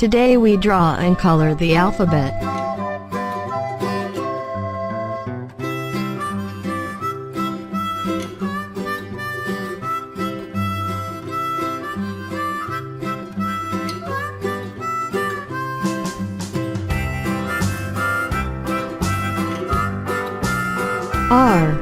Today we draw and color the alphabet. R,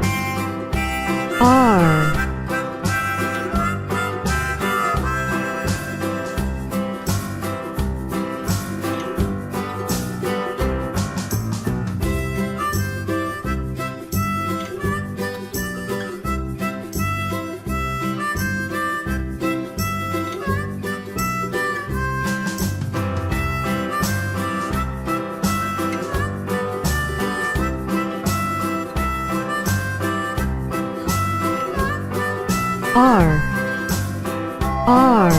R, R,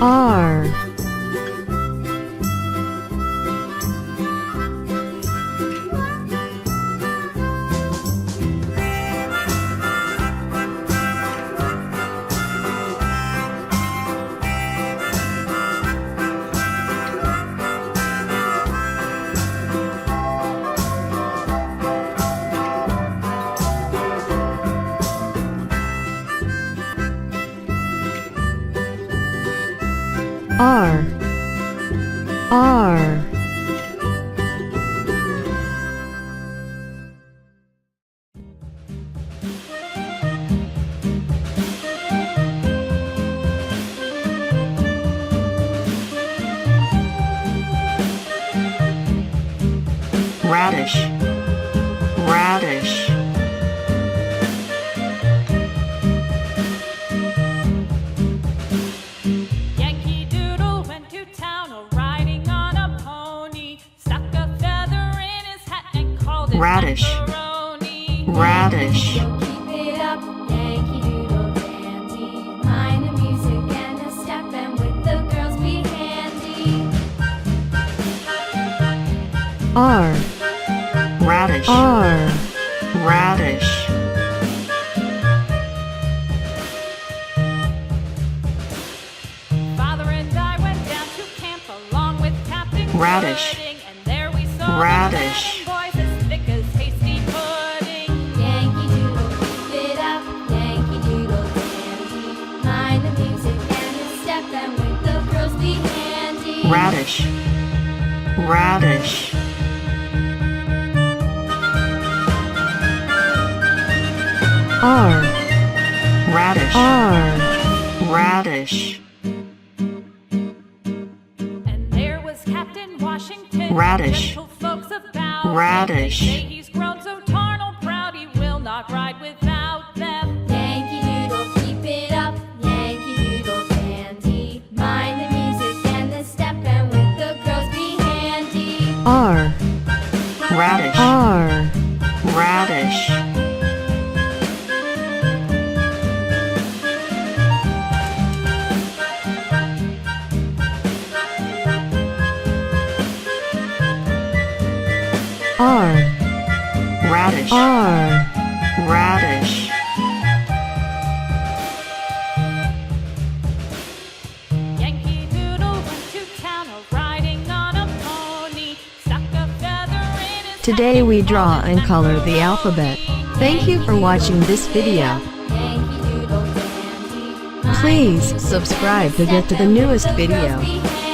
R, R, R, R, R, Radish, radish. Yankee Doodle went to town riding on a pony, stuck a feather in his hat and called it Radish, macaroni. radish. Keep it up, Yankee Doodle dandy. Mind the music and the step, and with the girls be handy. R, Radish, R, radish. Father and I went down to camp along with Captain Radish, Pudding, and there we saw radish. the boys as thick as hasty pudding. Yankee Doodle, keep it up, Yankee Doodle dandy. Mind the music and the step, and with the girls be handy. Radish, radish. R, Radish, R, radish. And there was Captain Washington, Radish, gentle folks about. radish. They say he's grown so tarnal proud he will not ride without them. Yankee Doodle, keep it up, Yankee Doodle dandy. Mind the music and the step, and with the girls be handy. R, Radish, R, radish. R, Radish, R, radish. Yankee Doodle went to town riding on a pony, stuck a feather in his Today we draw and color the alphabet. Thank you for watching this video. Yankee Doodle dandy. Please subscribe to get to the newest video. Be handy.